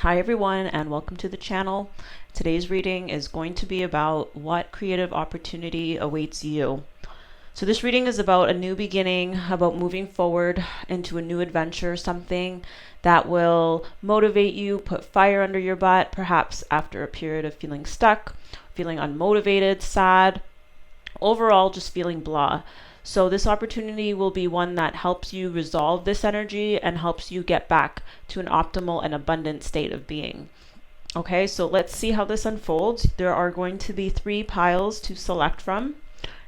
Hi everyone, and welcome to the channel. Today's reading is going to be about what creative opportunity awaits you. So this reading is about a new beginning, about moving forward into a new adventure, something that will motivate you, put fire under your butt, perhaps after a period of feeling stuck, feeling unmotivated, sad, overall just feeling blah. So this opportunity will be one that helps you resolve this energy and helps you get back to an optimal and abundant state of being. Okay, so let's see how this unfolds. There are going to be 3 piles to select from.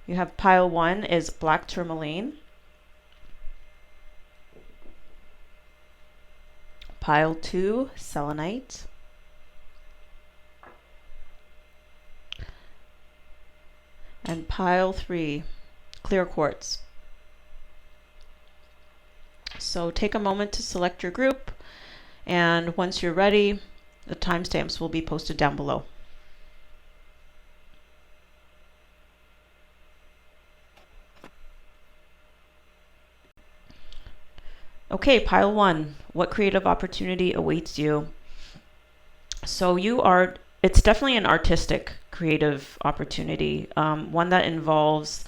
You have pile 1 is black tourmaline. Pile 2, selenite. And pile 3, clear quartz. So take a moment to select your group, and once you're ready, the timestamps will be posted down below. Okay, pile 1, what creative opportunity awaits you? So it's definitely an artistic creative opportunity, one that involves,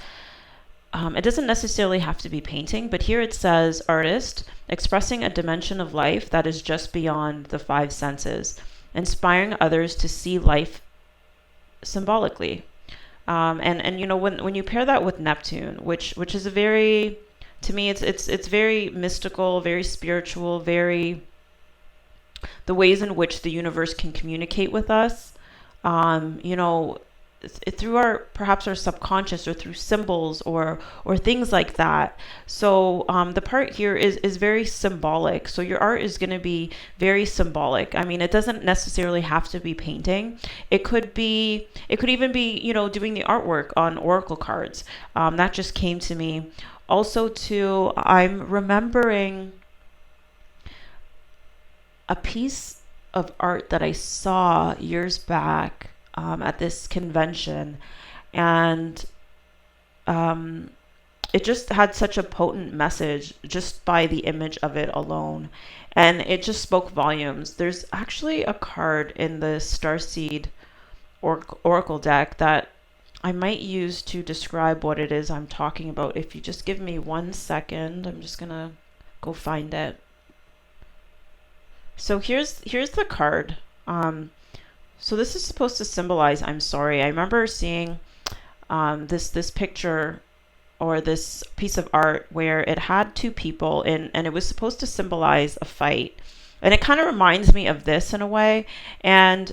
it doesn't necessarily have to be painting, but here it says artist, expressing a dimension of life that is just beyond the 5 senses, inspiring others to see life symbolically. And you know, when you pair that with Neptune, which is a very, to me, it's very mystical, very spiritual, very the ways in which the universe can communicate with us, you know, through perhaps our subconscious or through symbols or things like that. So the part here is very symbolic. So your art is going to be very symbolic. I mean, it doesn't necessarily have to be painting. It could even be, you know, doing the artwork on oracle cards. That just came to me. Also too, I'm remembering a piece of art that I saw years back at this convention, and it just had such a potent message just by the image of it alone, and it just spoke volumes. There's actually a card in the Starseed Oracle deck that I might use to describe what it is I'm talking about. If you just give me 1 second, I'm just gonna go find it. So here's the card. So this is supposed to symbolize I'm sorry. I remember seeing this picture or this piece of art where it had 2 people and it was supposed to symbolize a fight. And it kind of reminds me of this in a way. And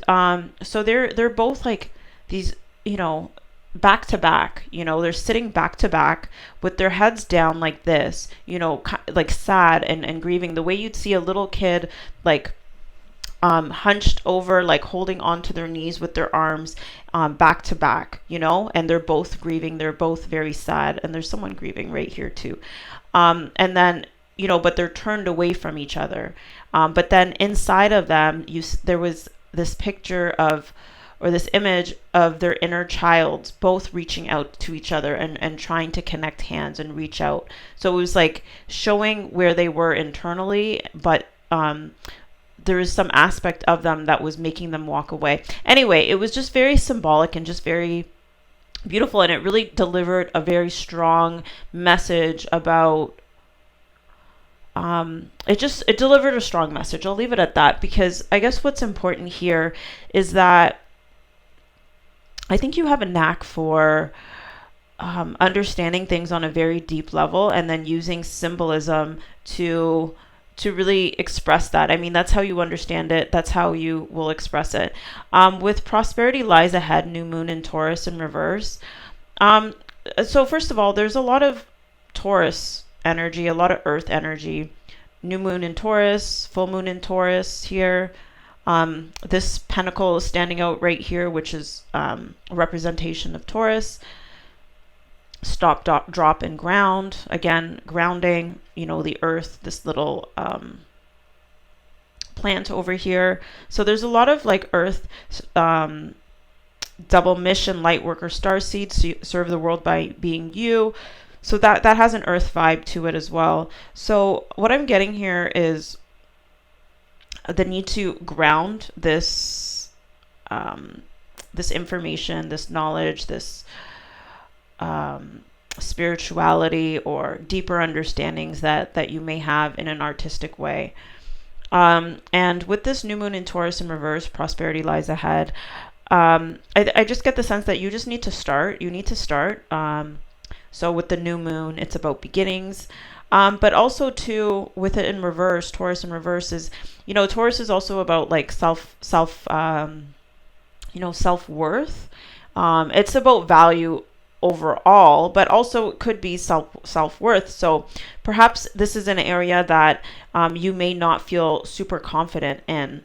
so they're both like these, you know, back to back, you know, they're sitting back to back with their heads down like this, you know, like sad and grieving, the way you'd see a little kid like hunched over, like holding onto their knees with their arms back to back, you know, and they're both grieving, they're both very sad, and there's someone grieving right here too. And then, you know, but they're turned away from each other. But then inside of them, there was this picture of, or this image of their inner child both reaching out to each other and trying to connect hands and reach out. So it was like showing where they were internally, but there was some aspect of them that was making them walk away. Anyway, it was just very symbolic and just very beautiful, and it really delivered a very strong message about it delivered a strong message. I'll leave it at that, because I guess what's important here is that I think you have a knack for understanding things on a very deep level and then using symbolism to really express that. I mean, that's how you understand it. That's how you will express it. With prosperity lies ahead, new moon in Taurus in reverse. So first of all, there's a lot of Taurus energy, a lot of earth energy. New moon in Taurus, full moon in Taurus here. This pentacle is standing out right here, which is a representation of Taurus. Stop, drop, and ground. Again, grounding, you know, the earth, this little plant over here. So there's a lot of like earth, double mission, light worker, starseed, serve the world by being you. So that has an earth vibe to it as well. So what I'm getting here is the need to ground this information, this knowledge, this spirituality or deeper understandings that you may have in an artistic way. And with this new moon in Taurus in reverse, prosperity lies ahead. I just get the sense that you just need to start. You need to start. So with the new moon, it's about beginnings. But also too, with it in reverse, Taurus in reverse is, Taurus is also about like self-worth. It's about value overall, but also it could be self-worth. So perhaps this is an area that you may not feel super confident in,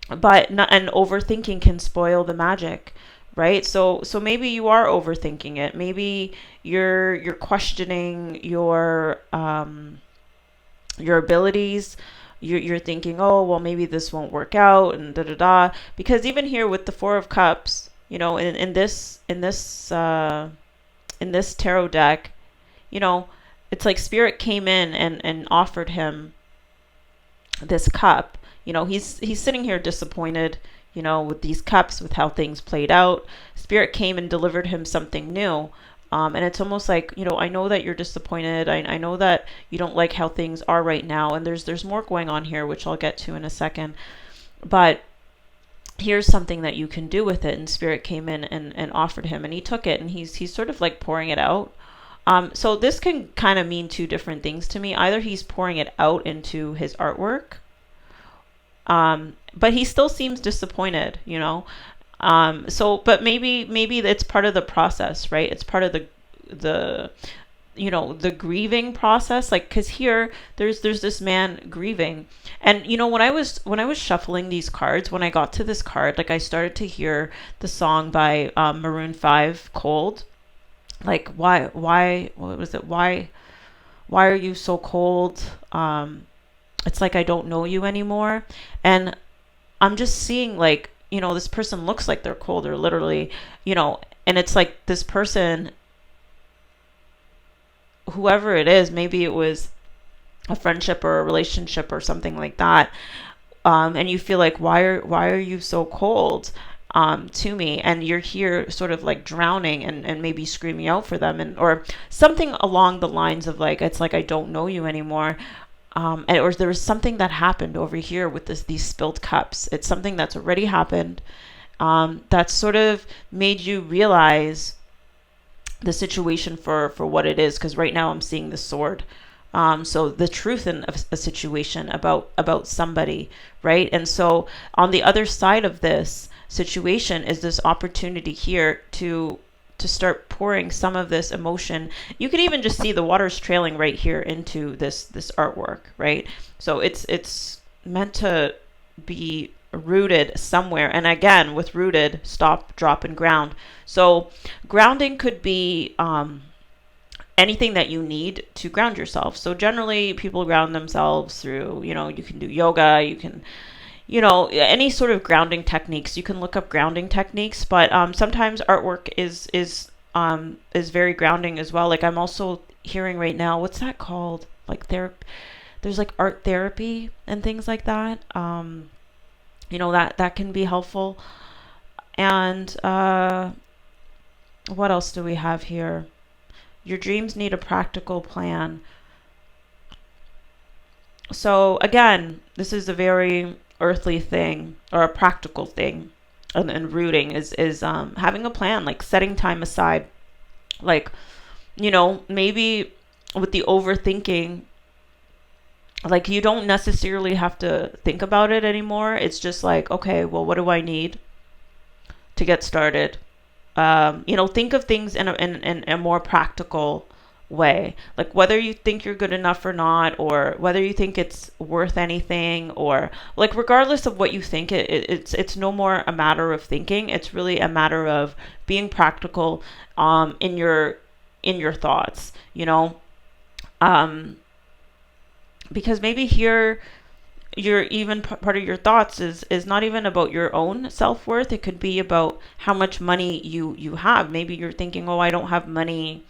but not, and overthinking can spoil the magic, right? So maybe you are overthinking it. Maybe you're questioning your abilities. You're thinking, oh well, maybe this won't work out, and da da da. Because even here with the Four of Cups, in this tarot deck, it's like Spirit came in and offered him this cup. He's sitting here disappointed, with these cups, with how things played out. Spirit came and delivered him something new. And it's almost like, I know that you're disappointed. I know that you don't like how things are right now. And there's more going on here, which I'll get to in a second. But here's something that you can do with it. And Spirit came in and offered him, and he took it, and he's sort of like pouring it out. So this can kind of mean two different things to me. Either he's pouring it out into his artwork, but he still seems disappointed, but maybe it's part of the process, right? It's part of the grieving process. Like, cause here there's this man grieving. And, when I was shuffling these cards, when I got to this card, like I started to hear the song by, Maroon 5, Cold. Like, what was it? Why are you so cold? It's like, I don't know you anymore. And I'm just seeing like, this person looks like they're cold, or literally, and it's like this person, whoever it is, maybe it was a friendship or a relationship or something like that. And you feel like, why are you so cold, to me? And you're here sort of like drowning and maybe screaming out for them, or something along the lines of like, it's like, I don't know you anymore. Or there was something that happened over here with these spilled cups. It's something that's already happened, that sort of made you realize the situation for what it is. Because right now I'm seeing the sword. So the truth in a situation about somebody, right? And so on the other side of this situation is this opportunity here to start pouring some of this emotion. You could even just see the water's trailing right here into this artwork, right? So it's meant to be rooted somewhere. And again, with rooted, stop, drop, and ground. So grounding could be anything that you need to ground yourself. So generally people ground themselves through, you can do yoga, you can any sort of grounding techniques. You can look up grounding techniques, but sometimes artwork is very grounding as well. Like I'm also hearing right now, what's that called? Like there's like art therapy and things like that. That can be helpful. And what else do we have here? Your dreams need a practical plan. So again, this is a very earthly thing, or a practical thing, and rooting is having a plan, like setting time aside. Like, maybe with the overthinking, like you don't necessarily have to think about it anymore. It's just like, okay, well, what do I need to get started? Think of things in a more practical way, like whether you think you're good enough or not, or whether you think it's worth anything, or like regardless of what you think, it's no more a matter of thinking. It's really a matter of being practical in your thoughts, because maybe here you're even part of your thoughts is not even about your own self-worth. It could be about how much money you have. Maybe you're thinking, oh, I don't have money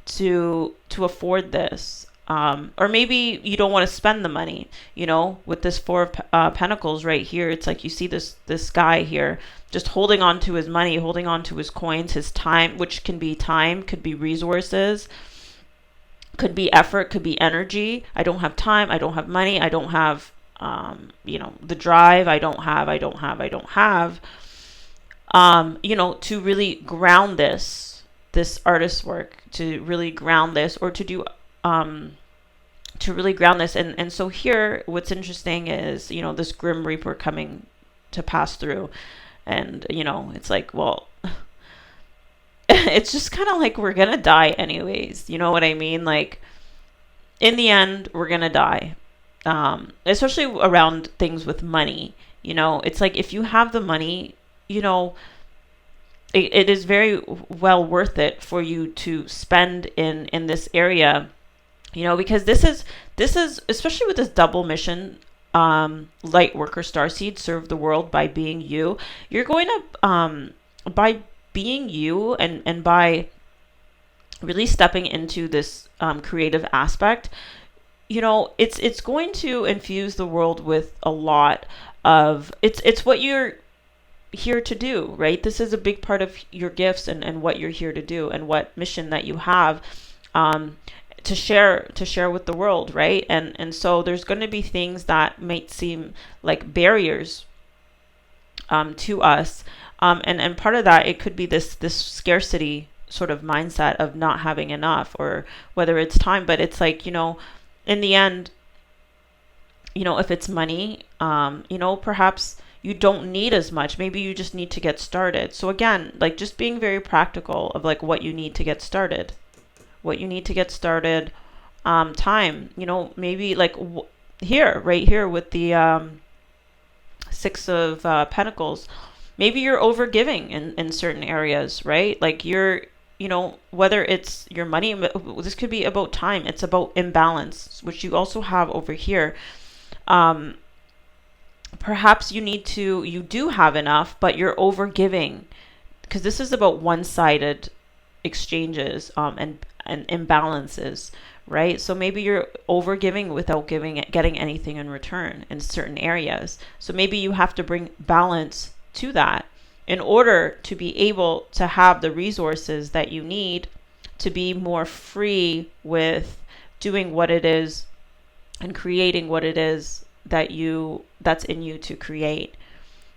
to afford this. Or maybe you don't want to spend the money, with this four of pentacles right here. It's like you see this guy here just holding on to his money, holding on to his coins, his time, which can be time, could be resources, could be effort, could be energy. I don't have time, I don't have money, I don't have the drive, I don't have to really ground this artist's work, to really ground this, or to do to really ground this. And so here, what's interesting is, this Grim Reaper coming to pass through. And, it's like, well, it's just kind of like we're going to die anyways. You know what I mean? Like, in the end, we're going to die. Especially around things with money. It's like if you have the money, it is very well worth it for you to spend in this area, because this is especially with this double mission, light worker starseed, serve the world by being you. You're going to by being you, and by really stepping into this creative aspect, it's going to infuse the world with a lot of it's what you're here to do, right? This is a big part of your gifts, and what you're here to do, and what mission that you have to share with the world, right? And so there's going to be things that might seem like barriers to us, and part of that, it could be this scarcity sort of mindset of not having enough, or whether it's time. But it's like, in the end, if it's money, perhaps you don't need as much. Maybe you just need to get started. So again, like, just being very practical of like what you need to get started. Time, maybe like right here with the Six of Pentacles, maybe you're over giving in certain areas, right? Like you're, whether it's your money, this could be about time. It's about imbalance, which you also have over here. Perhaps you do have enough, but you're over giving, because this is about one-sided exchanges, and imbalances, right? So maybe you're over giving without getting anything in return in certain areas. So maybe you have to bring balance to that in order to be able to have the resources that you need to be more free with doing what it is and creating what it is that's in you to create,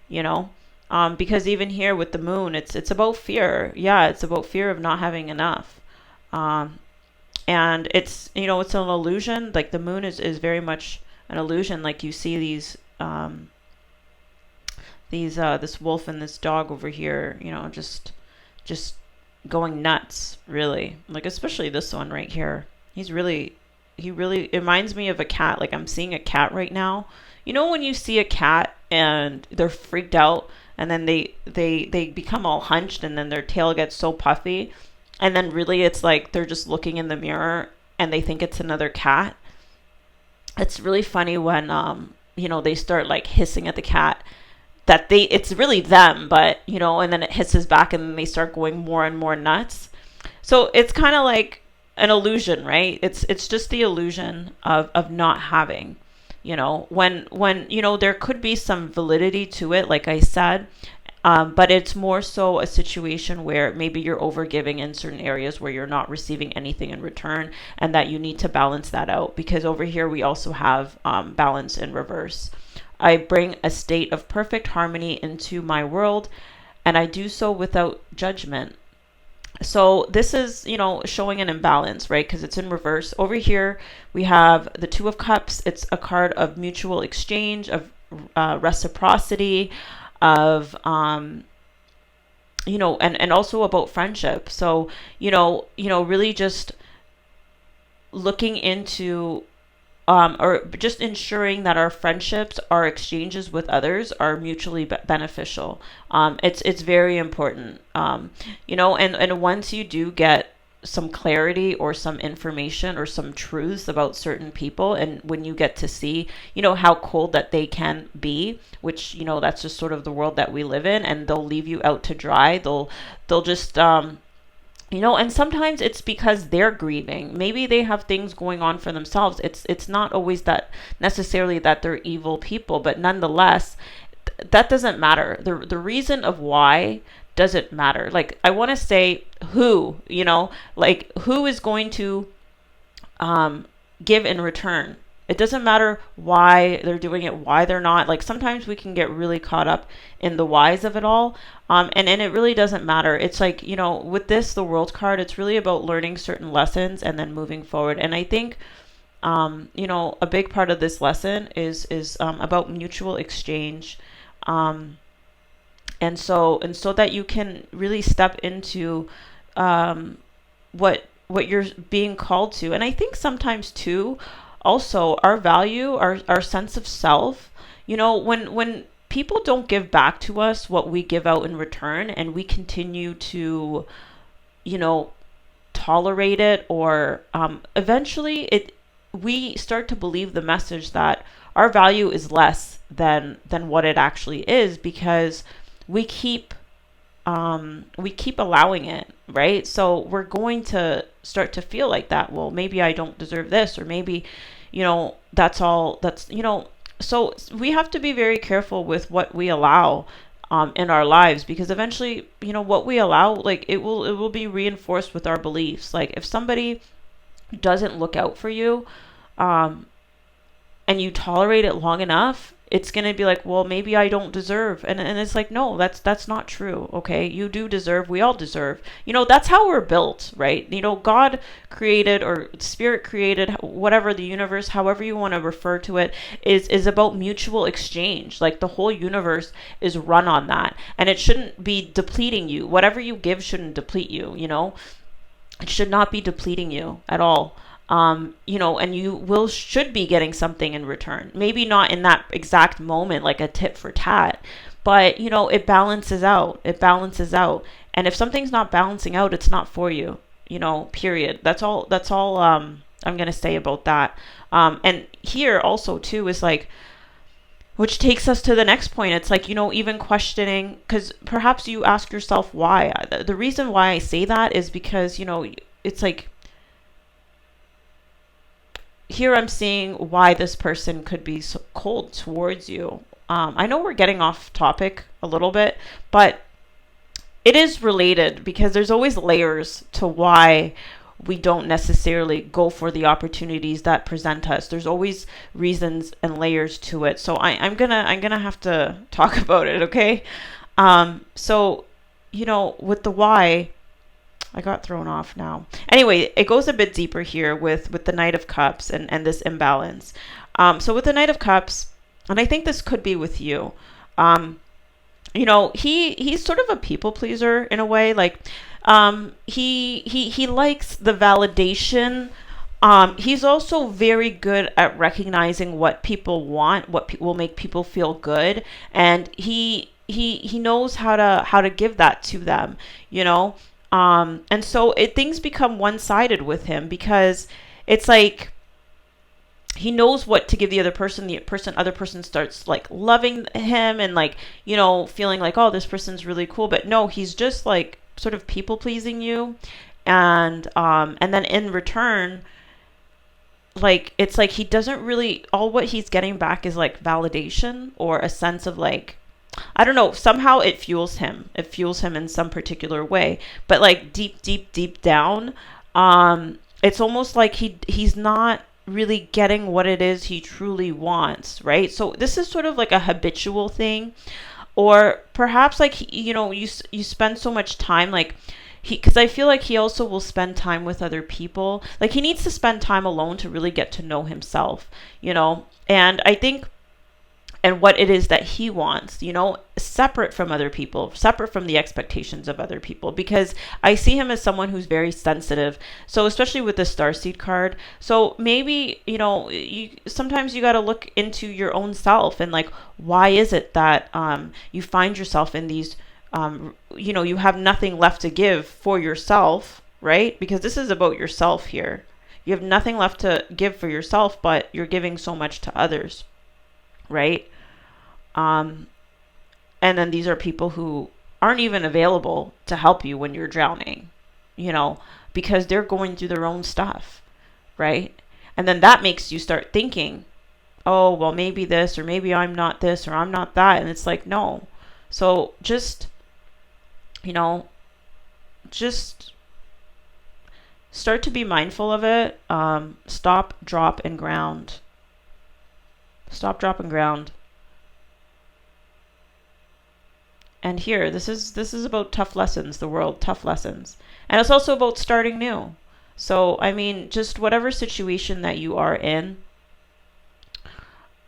because even here with the moon, it's about fear. Yeah, it's about fear of not having enough. And it's, it's an illusion. Like the moon is very much an illusion. Like you see these this wolf and this dog over here, just going nuts, really. Like especially this one right here. He really it reminds me of a cat. Like I'm seeing a cat right now. When you see a cat and they're freaked out, and then they become all hunched, and then their tail gets so puffy, and then really it's like they're just looking in the mirror and they think it's another cat. It's really funny when they start like hissing at the cat, that it's really them, but and then it hisses back, and then they start going more and more nuts. So it's kind of like an illusion, right? It's just the illusion of not having, when there could be some validity to it, like I said, but it's more so a situation where maybe you're overgiving in certain areas where you're not receiving anything in return, and that you need to balance that out, because over here we also have balance in reverse. I bring a state of perfect harmony into my world, and I do so without judgment. So this is, showing an imbalance, right? Because it's in reverse. Over here, we have the Two of Cups. It's a card of mutual exchange, of reciprocity, of, and also about friendship. So, really just looking into, or just ensuring that our friendships, our exchanges with others are mutually beneficial. It's very important, and once you do get some clarity or some information or some truths about certain people, and when you get to see, how cold that they can be, which, that's just sort of the world that we live in, and they'll leave you out to dry. They'll just, And sometimes it's because they're grieving. Maybe they have things going on for themselves. It's not always that necessarily that they're evil people, but nonetheless, that doesn't matter. The reason of why doesn't matter. Like, I want to say who, like, who is going to um, give in return. It doesn't matter why they're doing it, why they're not. Like, sometimes we can get really caught up in the whys of it all. And it really doesn't matter. It's like, with this, the world card, it's really about learning certain lessons and then moving forward. And I think, a big part of this lesson is about mutual exchange. Um, and so that you can really step into um, what you're being called to. And I think sometimes too, also our value, our sense of self, when people don't give back to us what we give out in return, and we continue to, you know, tolerate it, or eventually it we start to believe the message that our value is less than what it actually is, because we keep we keep allowing it, right? So we're going to start to feel like that. Well, maybe I don't deserve this, or maybe, that's all. So we have to be very careful with what we allow in our lives, because eventually, what we allow, like, it will be reinforced with our beliefs. Like, if somebody doesn't look out for you, um, and you tolerate it long enough, it's going to be like, well, maybe I don't deserve. And it's like, no, that's not true. Okay. You do deserve. We all deserve. That's how we're built, right? God created, or spirit created, whatever, the universe, however you want to refer to it, is about mutual exchange. Like, the whole universe is run on that. And it shouldn't be depleting you. Whatever you give shouldn't deplete you. It should not be depleting you at all. And you should be getting something in return. Maybe not in that exact moment, like a tit for tat, but it balances out. It balances out. And if something's not balancing out, it's not for you. Period. That's all I'm gonna say about that. And here also too is like, which takes us to the next point. It's like, even questioning, because perhaps you ask yourself why. The reason why I say that is because, it's like, here I'm seeing why this person could be so cold towards you. I know we're getting off topic a little bit, but it is related, because there's always layers to why we don't necessarily go for the opportunities that present us. There's always reasons and layers to it. So I'm gonna have to talk about it, okay? So with the why, I got thrown off now. Anyway, it goes a bit deeper here with the Knight of Cups and this imbalance. So with the Knight of Cups, and I think this could be with you, he's sort of a people pleaser in a way. Like, he likes the validation. He's also very good at recognizing what people want, what will make people feel good, and he knows how to give that to them, and so things become one-sided with him, because it's like he knows what to give the other person. Other person starts like loving him, and like, feeling like, oh, this person's really cool. But no, he's just like sort of people pleasing you. And then in return, like, it's like he doesn't really, all what he's getting back is like validation, or a sense of like, I don't know, somehow it fuels him. It fuels him in some particular way. But like deep, deep, deep down, it's almost like he's not really getting what it is he truly wants, right? So this is sort of like a habitual thing, or perhaps like, you spend so much time, like, because I feel like he also will spend time with other people. Like, he needs to spend time alone to really get to know himself, and I think, and what it is that he wants, separate from other people, separate from the expectations of other people, because I see him as someone who's very sensitive. So especially with the Starseed card. So maybe, sometimes you got to look into your own self, and like, why is it that you find yourself in these, you have nothing left to give for yourself, right? Because this is about yourself here. You have nothing left to give for yourself, but you're giving so much to others, right? Um, and then these are people who aren't even available to help you when you're drowning, you know, because they're going through their own stuff, right? And then that makes you start thinking, oh, well, maybe this, or maybe I'm not this, or I'm not that. And it's like, no. So just, you know, just start to be mindful of it. Stop, drop, and ground. Stop, drop, and ground. And here, this is about tough lessons, the world, tough lessons. And it's also about starting new. So, I mean, just whatever situation that you are in,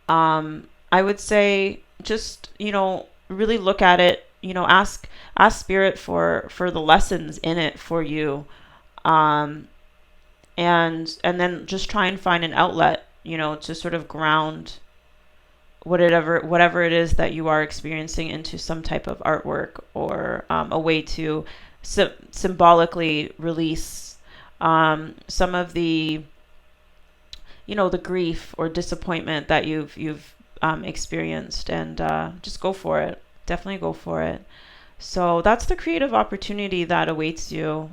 I would say just, you know, really look at it, you know, ask spirit for the lessons in it for you. Um, and then just try and find an outlet, you know, to sort of ground whatever it is that you are experiencing into some type of artwork, or a way to symbolically release some of the, you know, the grief or disappointment that you've experienced, and just go for it. Definitely go for it. So that's the creative opportunity that awaits you.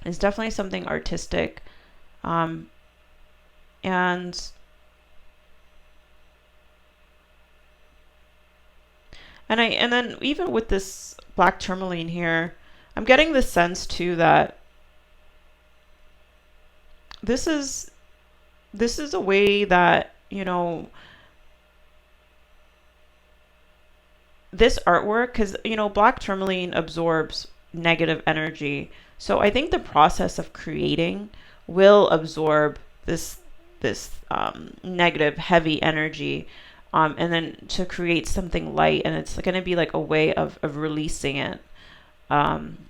It's definitely something artistic, um, and and then even with this black tourmaline here, I'm getting the sense too that this is this is a way that, you know, this artwork, because, you know, black tourmaline absorbs negative energy. So I think the process of creating will absorb this negative, heavy energy, and then to create something light, and it's going to be like a way of releasing it.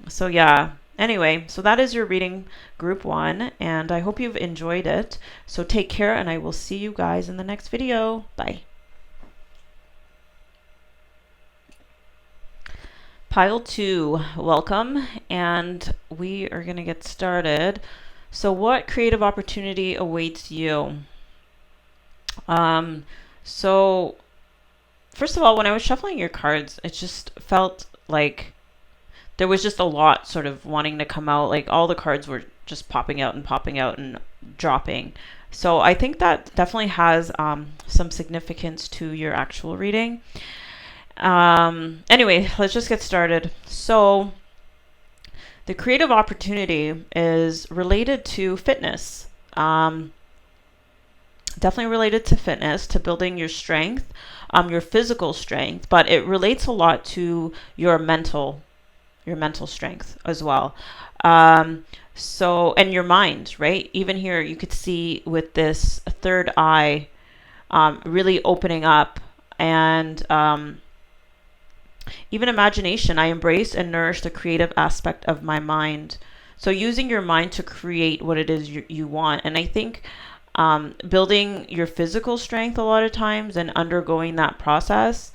So yeah. Anyway, so that is your reading, group one, and I hope you've enjoyed it. So take care, and I will see you guys in the next video. Bye. Pile 2, welcome, and we are going to get started. So what creative opportunity awaits you? So first of all, when I was shuffling your cards, it just felt like there was just a lot sort of wanting to come out. Like all the cards were just popping out and dropping. So I think that definitely has some significance to your actual reading. Anyway, let's just get started. So the creative opportunity is related to fitness. Definitely related to fitness, to building your strength, your physical strength, but it relates a lot to your mental strength as well. So, and your mind, right? Even here, you could see with this third eye really opening up, and even imagination. I embrace and nourish the creative aspect of my mind. So using your mind to create what it is you want. And I think building your physical strength a lot of times and undergoing that process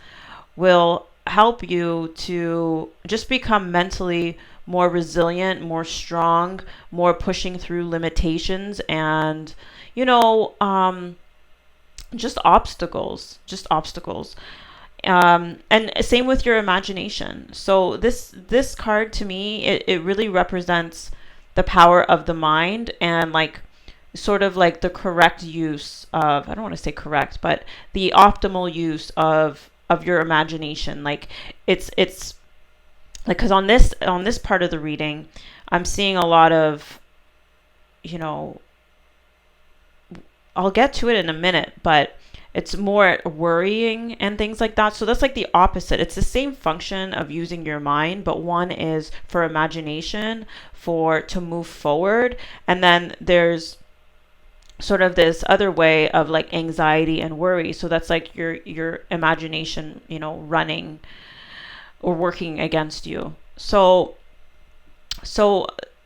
will help you to just become mentally more resilient, more strong, more pushing through limitations, and, you know, just obstacles. And same with your imagination. So this card to me, it really represents the power of the mind, and like sort of like the correct use of, I don't want to say correct, but the optimal use of your imagination. Like it's like, because on this part of the reading, I'm seeing a lot of, you know, I'll get to it in a minute, but it's more worrying and things like that. So that's like the opposite. It's the same function of using your mind, but one is for imagination, to move forward. And then there's sort of this other way of like anxiety and worry. So that's like your imagination, you know, running or working against you. So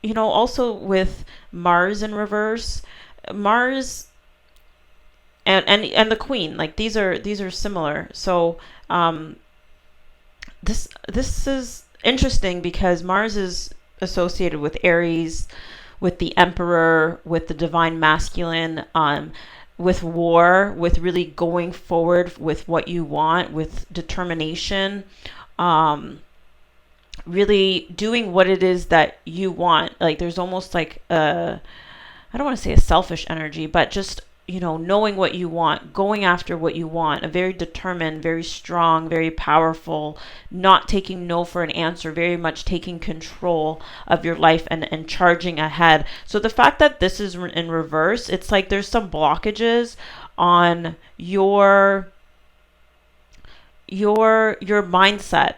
you know, also with Mars in reverse, Mars and the Queen, like these are similar. So this is interesting because Mars is associated with Aries, with the Emperor, with the divine masculine, with war, with really going forward with what you want, with determination, really doing what it is that you want. Like there's almost like I don't want to say a selfish energy, but just, knowing what you want, going after what you want, a very determined, very strong, very powerful, not taking no for an answer, very much taking control of your life and charging ahead. So the fact that this is in reverse, it's like there's some blockages on your mindset,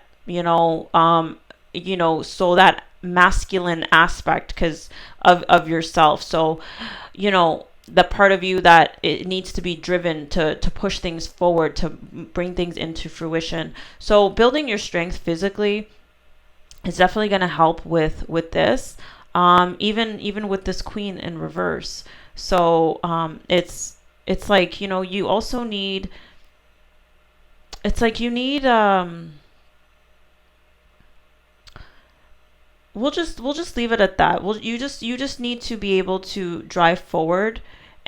so that masculine aspect because of yourself. So, the part of you that it needs to be driven to push things forward, to bring things into fruition. So building your strength physically is definitely going to help with this, even with this queen in reverse. So it's like, you also need, it's like you need we'll just leave it at that. You just need to be able to drive forward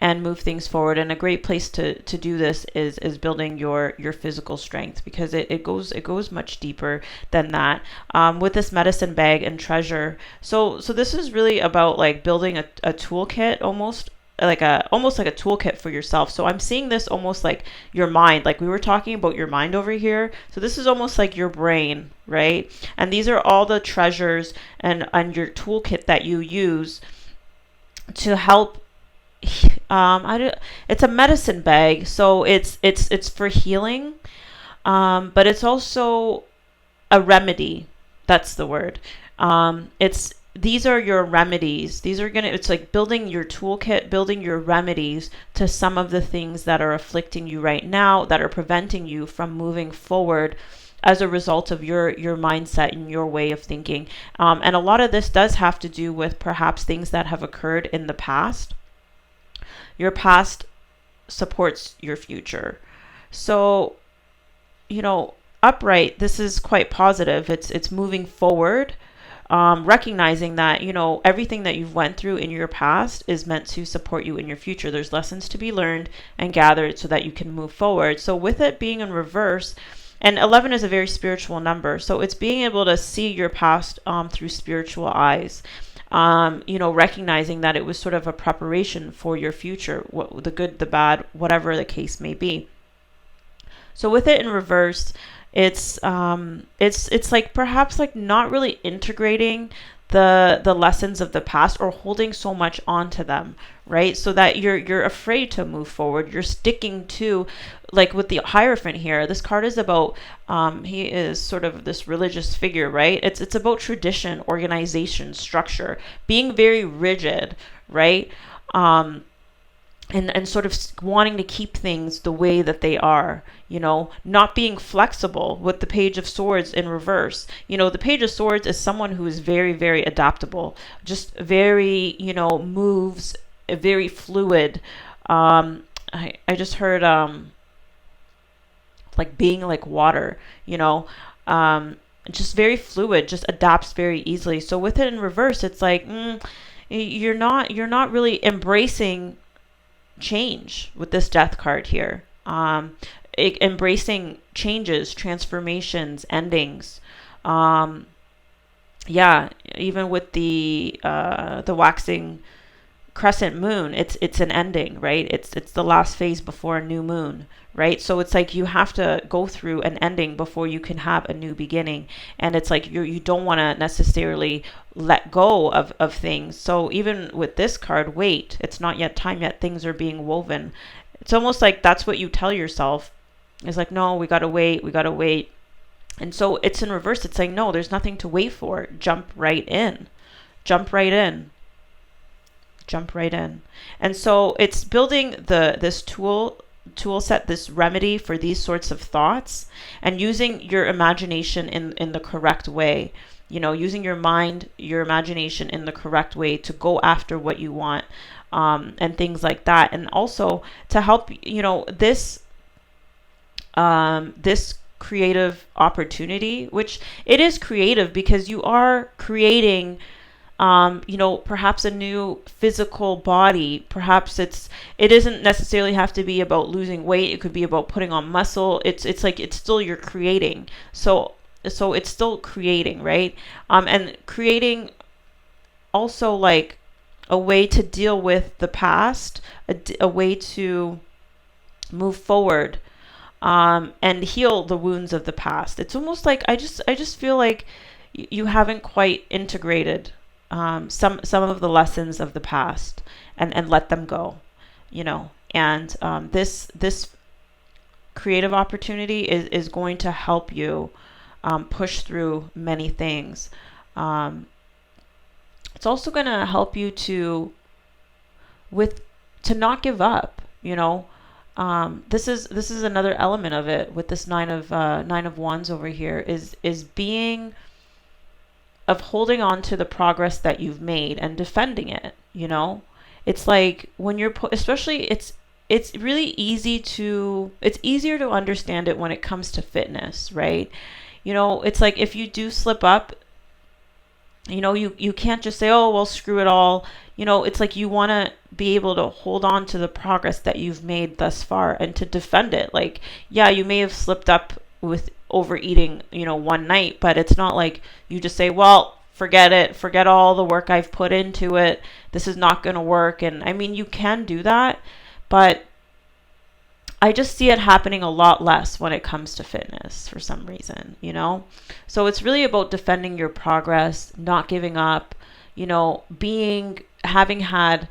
and move things forward. And a great place to do this is building your physical strength, because it goes much deeper than that. With this medicine bag and treasure. So this is really about like building a toolkit, almost like a toolkit for yourself. So I'm seeing this almost like your mind, like we were talking about your mind over here. So this is almost like your brain, right? And these are all the treasures and your toolkit that you use to help. It's a medicine bag, so it's for healing, but it's also a remedy. That's the word. It's These are your remedies. It's like building your toolkit, building your remedies to some of the things that are afflicting you right now, that are preventing you from moving forward as a result of your mindset and your way of thinking. And a lot of this does have to do with perhaps things that have occurred in the past. Your past supports your future. So, upright, this is quite positive. It's moving forward. Recognizing that, everything that you've went through in your past is meant to support you in your future. There's lessons to be learned and gathered so that you can move forward. So with it being in reverse, and 11 is a very spiritual number, so it's being able to see your past through spiritual eyes. Recognizing that it was sort of a preparation for your future, the good, the bad, whatever the case may be. So with it in reverse, it's like perhaps like not really integrating the lessons of the past, or holding so much onto them, right? So that you're afraid to move forward. You're sticking to, like with the Hierophant here, this card is about he is sort of this religious figure, right? It's about tradition, organization, structure, being very rigid, right? And sort of wanting to keep things the way that they are, not being flexible. With the Page of Swords in reverse, the Page of Swords is someone who is very, very adaptable, just very, moves very fluid. I just heard like being like water, just very fluid, just adapts very easily. So with it in reverse, it's like you're not really embracing change with this Death card here. Embracing changes, transformations, endings. Even with the waxing crescent moon, it's an ending, right? It's the last phase before a new moon, right? So it's like you have to go through an ending before you can have a new beginning. And it's like you don't want to necessarily let go of things. So even with this card, wait, it's not yet time yet, things are being woven. It's almost like that's what you tell yourself. It's like, no, we gotta wait. And so it's in reverse. It's like, no, there's nothing to wait for. Jump right in. And so it's building this tool set, this remedy for these sorts of thoughts, and using your imagination in the correct way. Using your mind, your imagination in the correct way to go after what you want, and things like that. And also to help, this creative opportunity, which it is creative because you are creating, perhaps a new physical body. Perhaps it isn't necessarily have to be about losing weight. It could be about putting on muscle. It's like, it's still you're creating. So so it's still creating, right? And creating also like a way to deal with the past, a way to move forward, and heal the wounds of the past. It's almost like I just feel like you haven't quite integrated some of the lessons of the past, and let them go, And this creative opportunity is going to help you push through many things. Um, it's also going to help you with to not give up. This is another element of it with this nine of wands over here is being of holding on to the progress that you've made and defending it. It's like when especially it's really it's easier to understand it when it comes to fitness, right? It's like if you do slip up, you can't just say, oh, well, screw it all. It's like you want to be able to hold on to the progress that you've made thus far and to defend it. Like, yeah, you may have slipped up with overeating, one night, but it's not like you just say, well, forget it, forget all the work I've put into it. This is not going to work. And I mean, you can do that, but I just see it happening a lot less when it comes to fitness for some reason. So it's really about defending your progress, not giving up, having had,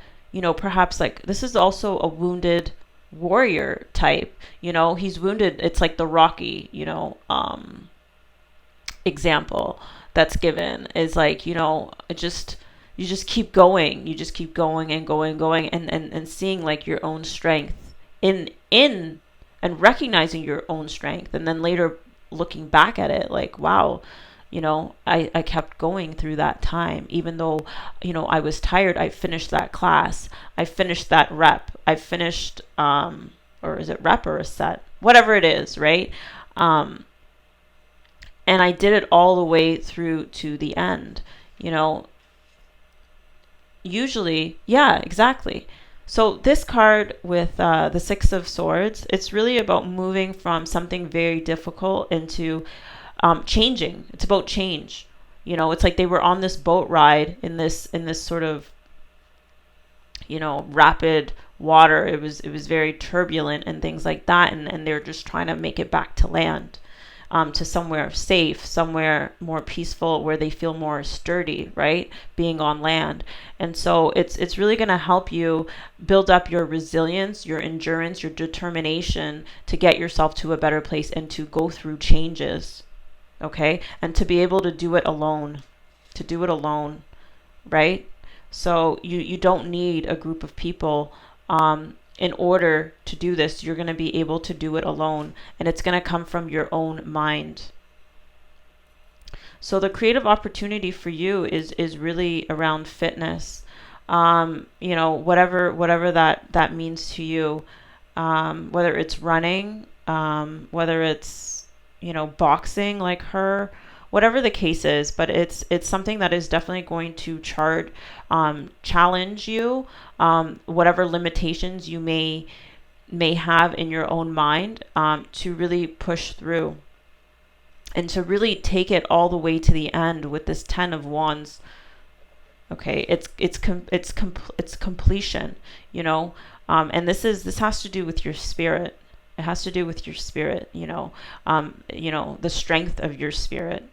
perhaps like this is also a wounded warrior type, he's wounded. It's like the Rocky, example that's given is like, you just keep going. You just keep going and going and seeing like your own strength in and recognizing your own strength, and then later looking back at it like, wow, I kept going through that time, even though I was tired. I finished that class, I finished that rep, I finished or is it rep or a set, whatever it is, right? And I did it all the way through to the end. Usually, yeah, exactly. So this card with the Six of Swords, it's really about moving from something very difficult into changing. It's about change. It's like they were on this boat ride in this sort of rapid water. It was very turbulent and things like that, and they're just trying to make it back to land. To somewhere safe, somewhere more peaceful, where they feel more sturdy, right? Being on land. And so it's really going to help you build up your resilience, your endurance, your determination to get yourself to a better place and to go through changes, okay? And to be able to do it alone, right? So you don't need a group of people in order to do this. You're going to be able to do it alone, and it's going to come from your own mind. So the creative opportunity for you is really around fitness. Whatever that means to you, whether it's running, whether it's boxing like her, whatever the case is, but it's something that is definitely going to challenge you, whatever limitations you may have in your own mind, to really push through and to really take it all the way to the end with this Ten of Wands. Okay, it's completion, and this has to do with your spirit. It has to do with your spirit, the strength of your spirit.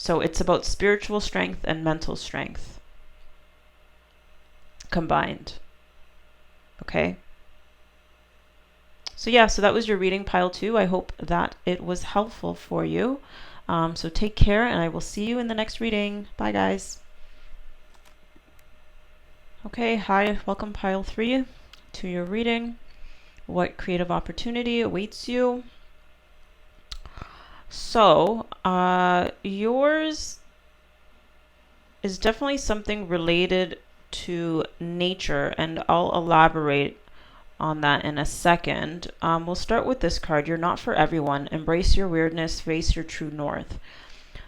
So it's about spiritual strength and mental strength combined. Okay. So yeah, so that was your reading, pile 2. I hope that it was helpful for you. So take care, and I will see you in the next reading. Bye, guys. Okay, hi, welcome, pile 3, to your reading. What creative opportunity awaits you? So, yours is definitely something related to nature, and I'll elaborate on that in a second. We'll start with this card. You're not for everyone. Embrace your weirdness, face your true north.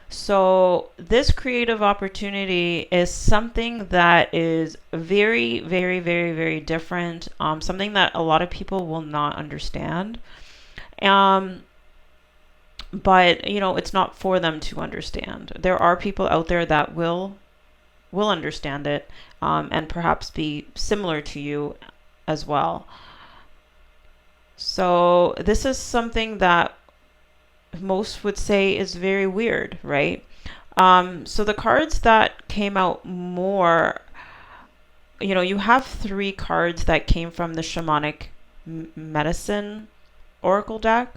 So this creative opportunity is something that is very, very, very, very different. Something that a lot of people will not understand. but it's not for them to understand. There are people out there that will understand it, and perhaps be similar to you as well. So this is something that most would say is very weird, right? So the cards that came out more, you have three cards that came from the shamanic medicine oracle deck.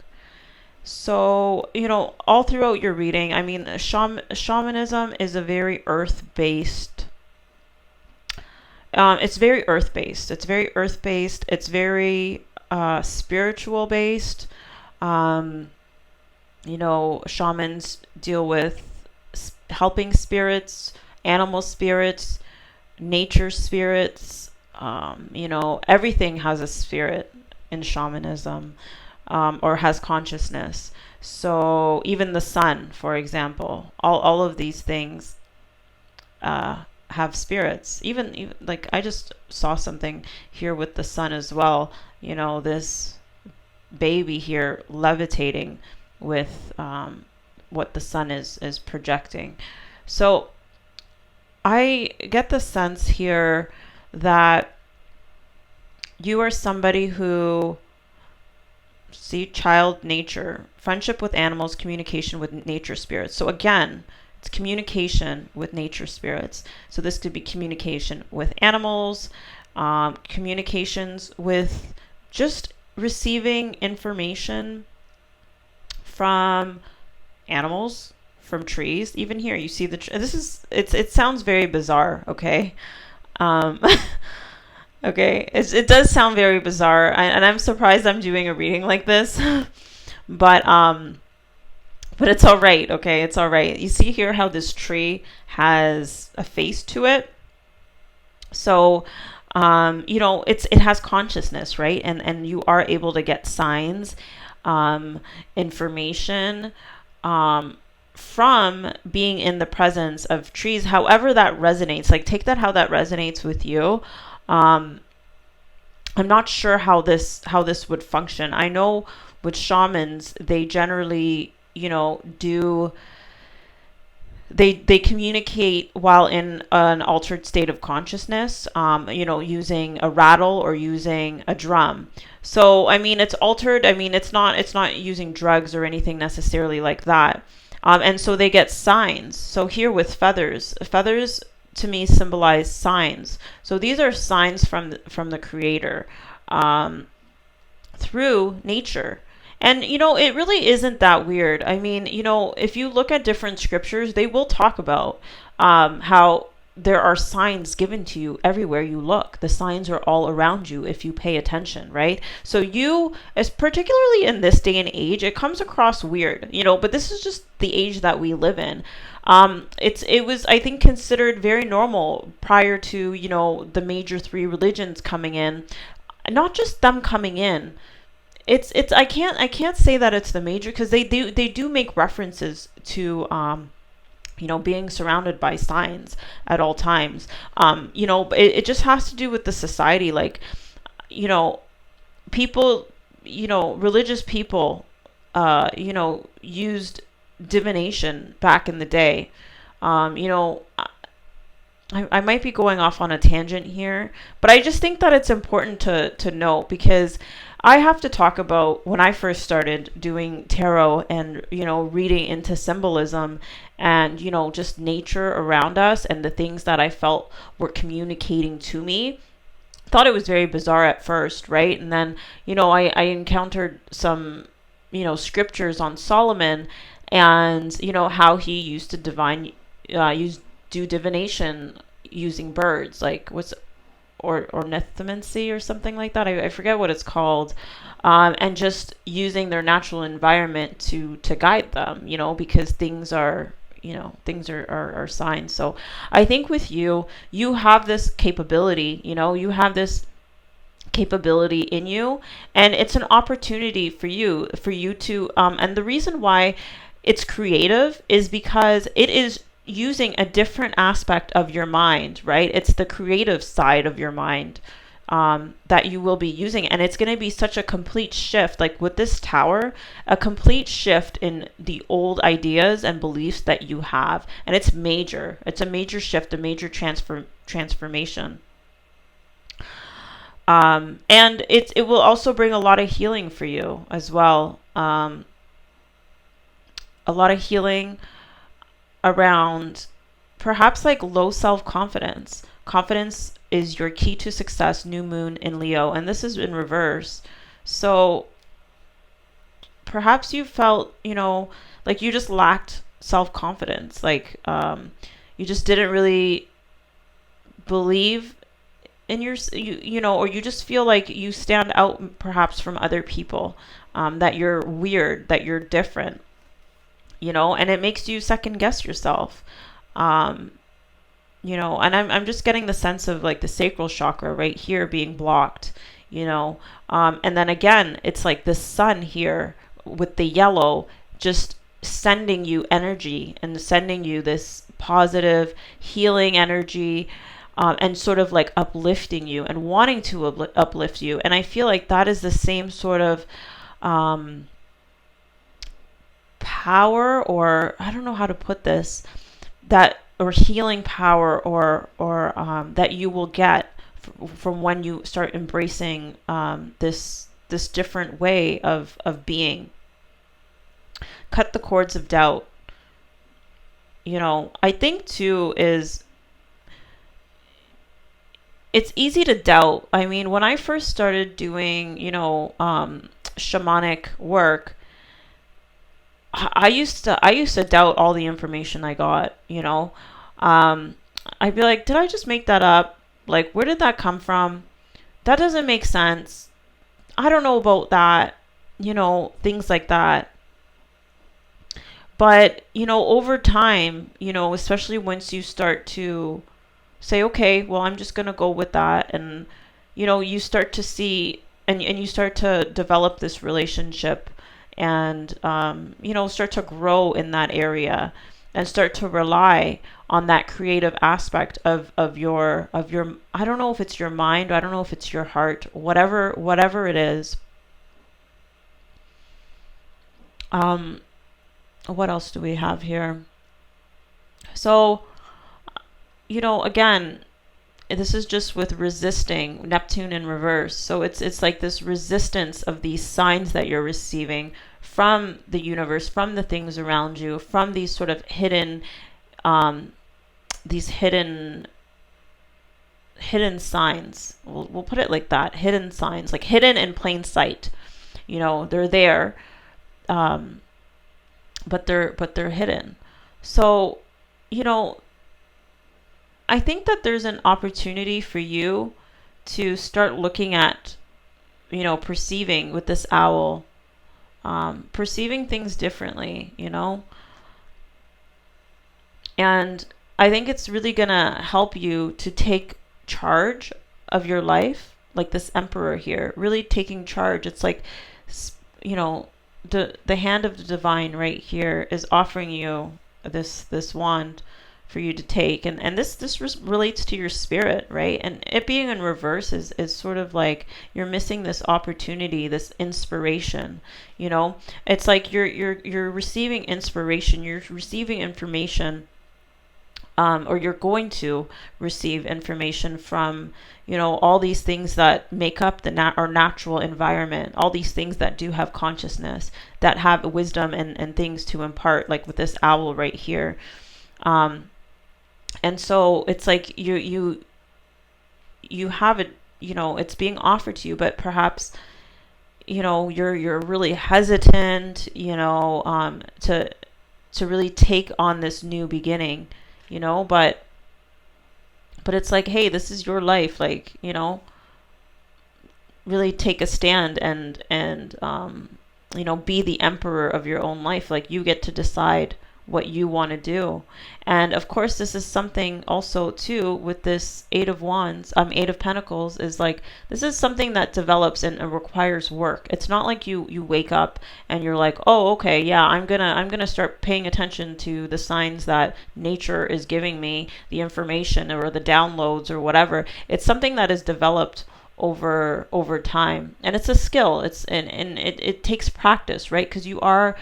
So, all throughout your reading, I mean, shamanism is a very earth-based. It's very earth-based. It's very earth-based. It's very spiritual-based. Shamans deal with helping spirits, animal spirits, nature spirits. Everything has a spirit in shamanism, or has consciousness. So even the sun, for example, all of these things have spirits. Even like I just saw something here with the sun as well. This baby here levitating with what the sun is projecting. So I get the sense here that you are somebody who see child nature, friendship with animals, communication with nature spirits. So again, it's communication with nature spirits. So this could be communication with animals, communications with just receiving information from animals, from trees. Even here, you see it sounds very bizarre, okay? Okay, it does sound very bizarre, and I'm surprised I'm doing a reading like this, but it's all right. Okay, it's all right. You see here how this tree has a face to it, so it has consciousness, right? And you are able to get signs, information, from being in the presence of trees. However that resonates, like take that how that resonates with you. I'm not sure how this would function. I know with shamans, they generally, do they communicate while in an altered state of consciousness, using a rattle or using a drum. So, I mean, it's altered. I mean, it's not using drugs or anything necessarily like that. And so they get signs. So here with feathers to me symbolize signs. So these are signs from the creator, through nature. And it really isn't that weird. I mean, if you look at different scriptures, they will talk about how there are signs given to you everywhere you look. The signs are all around you if you pay attention, right? So you, as particularly in this day and age, it comes across weird, but this is just the age that we live in. It was, I think, considered very normal prior to, the major three religions coming in. Not just them coming in. I can't say that it's the major, because they do make references to being surrounded by signs at all times. It just has to do with the society, like, people, religious people, used divination back in the day. I might be going off on a tangent here, but I just think that it's important to know, because I have to talk about when I first started doing tarot and, reading into symbolism and, just nature around us and the things that I felt were communicating to me. Thought it was very bizarre at first, right? And then, I encountered some, scriptures on Solomon and, how he used to do divination using birds, like ornithomancy or something like that. I forget what it's called. And just using their natural environment to guide them, because things are signs. So I think with you have this capability, you have this capability in you, and it's an opportunity for you to, and the reason why it's creative is because it is using a different aspect of your mind, right? It's the creative side of your mind that you will be using. And it's going to be such a complete shift, like with this tower, a complete shift in the old ideas and beliefs that you have. And it's major. It's a major shift, a major transformation. And it will also bring a lot of healing for you as well. A lot of healing around perhaps like low self-confidence. Confidence is your key to success, new moon in Leo, and this is in reverse. So perhaps you felt, like you just lacked self-confidence. Like you just didn't really believe in or you just feel like you stand out perhaps from other people, that you're weird, that you're different, and it makes you second guess yourself. And I'm just getting the sense of like the sacral chakra right here being blocked, and then again, it's like the sun here with the yellow just sending you energy and sending you this positive healing energy, and sort of like uplifting you and wanting to uplift you. And I feel like that is the same sort of power, or I don't know how to put this, that or healing power, or that you will get from when you start embracing this different way of being. Cut the cords of doubt. I think too is it's easy to doubt. I mean, when I first started doing, shamanic work, I used to doubt all the information I got, I'd be like, did I just make that up? Like, where did that come from? That doesn't make sense. I don't know about that, things like that. But, over time, especially once you start to say, okay, well, I'm just going to go with that. And, you start to see, and you start to develop this relationship, and, start to grow in that area, and start to rely on that creative aspect of your, I don't know if it's your mind, I don't know if it's your heart, whatever it is. What else do we have here? So, again, this is just with resisting Neptune in reverse. So it's like this resistance of these signs that you're receiving from the universe, from the things around you, from these sort of hidden signs. We'll put it like that. Hidden signs, like hidden in plain sight. They're there, but they're hidden. So, I think that there's an opportunity for you to start looking at, perceiving with this owl, perceiving things differently, and I think it's really gonna help you to take charge of your life, like this emperor here, really taking charge. It's like, the hand of the divine right here is offering you this wand for you to take, and this relates to your spirit, right? And it being in reverse is sort of like you're missing this opportunity, this inspiration. It's like you're receiving inspiration, you're receiving information, or you're going to receive information from all these things that make up our natural environment, all these things that do have consciousness, that have wisdom and things to impart, like with this owl right here. And so it's like you have it, it's being offered to you, but perhaps, you're really hesitant, to really take on this new beginning, but it's like, hey, this is your life, like, really take a stand and be the emperor of your own life. Like, you get to decide what you want to do. And of course, this is something also too with this Eight of Pentacles, is like, this is something that develops and requires work. It's not like you wake up and you're like, oh, okay, yeah, I'm gonna start paying attention to the signs that nature is giving me, the information or the downloads or whatever. It's something that is developed over time. And it's a skill. And it takes practice, right? Because you are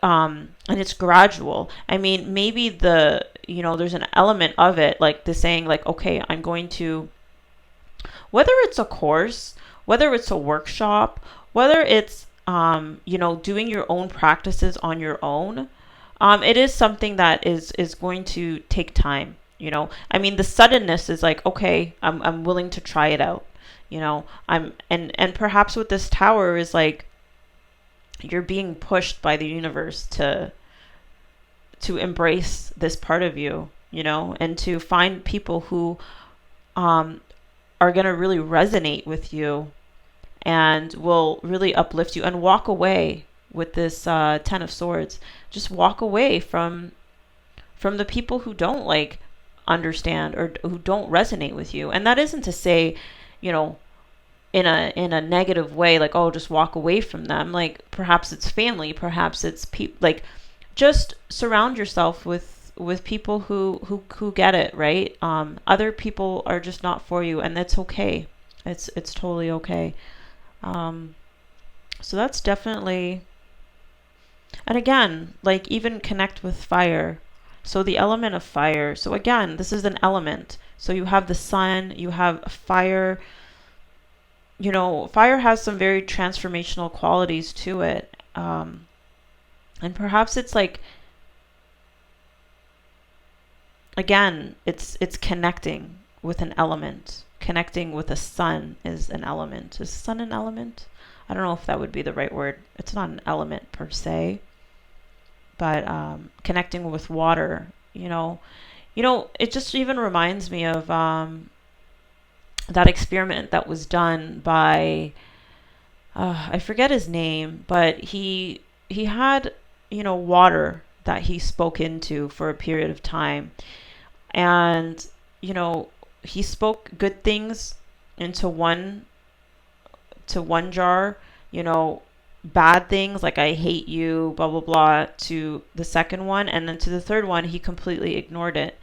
and it's gradual. I mean, maybe there's an element of it, like the saying, like, okay, I'm going to, whether it's a course, whether it's a workshop, whether it's, doing your own practices on your own, it is something that is going to take time. I mean, the suddenness is like, okay, I'm willing to try it out. And perhaps with this tower is like, you're being pushed by the universe to embrace this part of you, and to find people who are going to really resonate with you and will really uplift you, and walk away with this Ten of Swords. Just walk away from the people who don't like understand or who don't resonate with you. And that isn't to say, in a negative way, like, oh, just walk away from them. Like, perhaps it's family, perhaps it's people. Like, just surround yourself with people who get it, right? Other people are just not for you, and that's okay. It's totally okay. So that's definitely, and again, like, even connect with fire. So the element of fire. So again, this is an element. So you have the sun, you have fire. Fire has some very transformational qualities to it. And perhaps it's like, again, it's connecting with an element. Connecting with the sun is an element. Is sun an element? I don't know if that would be the right word. It's not an element per se, but connecting with water, it just even reminds me of that experiment that was done by I forget his name, but he had water that he spoke into for a period of time, and he spoke good things into one jar, bad things like I hate you, blah blah blah, to the second one, and then to the third one he completely ignored it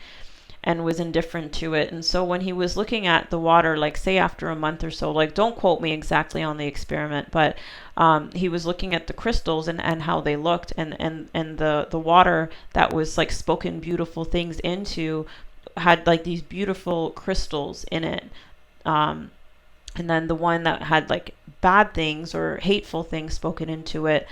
and was indifferent to it. And so when he was looking at the water, like, say after a month or so, like, don't quote me exactly on the experiment, but he was looking at the crystals and how they looked, and the water that was like spoken beautiful things into had like these beautiful crystals in it. And then the one that had like bad things or hateful things spoken into it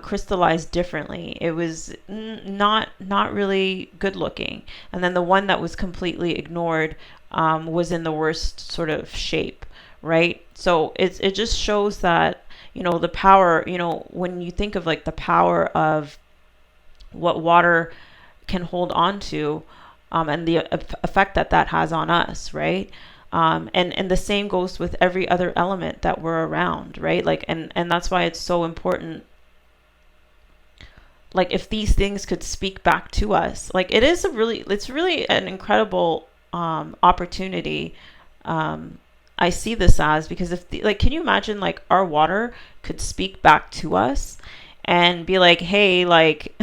crystallized differently. It was not really good looking. And then the one that was completely ignored was in the worst sort of shape, right? So it just shows that, the power, when you think of like the power of what water can hold on to, and the effect that has on us, right? And the same goes with every other element that we're around, right? Like, and that's why it's so important. Like, if these things could speak back to us, like, it's really an incredible opportunity. I see this as, because can you imagine like our water could speak back to us and be like, hey, like,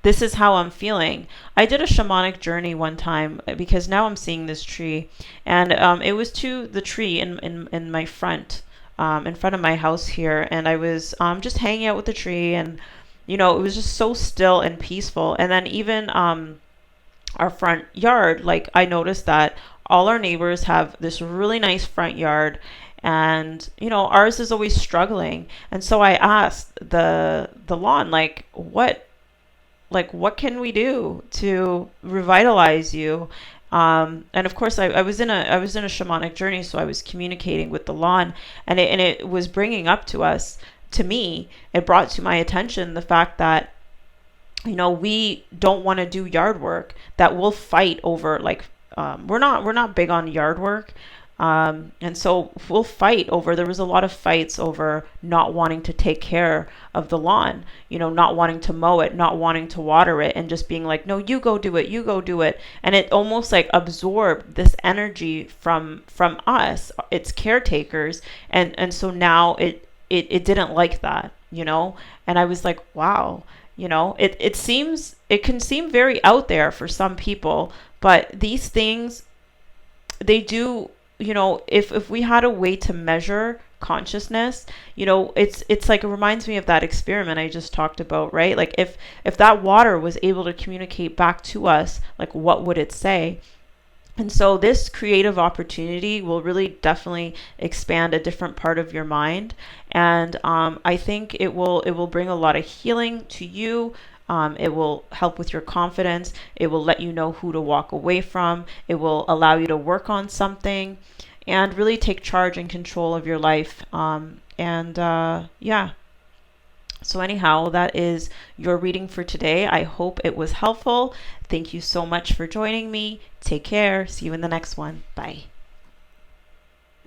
this is how I'm feeling. I did a shamanic journey one time because now I'm seeing this tree, and it was to the tree in my front, in front of my house here, and I was just hanging out with the tree, and it was just so still and peaceful. And then even our front yard, like, I noticed that all our neighbors have this really nice front yard, and ours is always struggling. And so I asked the lawn, like, what can we do to revitalize you? And of course, I was in a shamanic journey, so I was communicating with the lawn, and it was bringing up to me, it brought to my attention the fact that, we don't want to do yard work, that we'll fight over, like, we're not big on yard work. And so we'll fight over, there was a lot of fights over not wanting to take care of the lawn, not wanting to mow it, not wanting to water it, and just being like, no, you go do it. And it almost like absorbed this energy from us, its caretakers. And so now it didn't like that, and I was like, wow, it can seem very out there for some people, but these things, they do if we had a way to measure consciousness, it's like, it reminds me of that experiment I just talked about, right? Like, if that water was able to communicate back to us, like, what would it say? And so this creative opportunity will really definitely expand a different part of your mind, and I think it will bring a lot of healing to you. It will help with your confidence. It will let you know who to walk away from. It will allow you to work on something, and really take charge and control of your life. And yeah. So, anyhow, that is your reading for today. I hope it was helpful. Thank you so much for joining me. Take care. See you in the next one. Bye.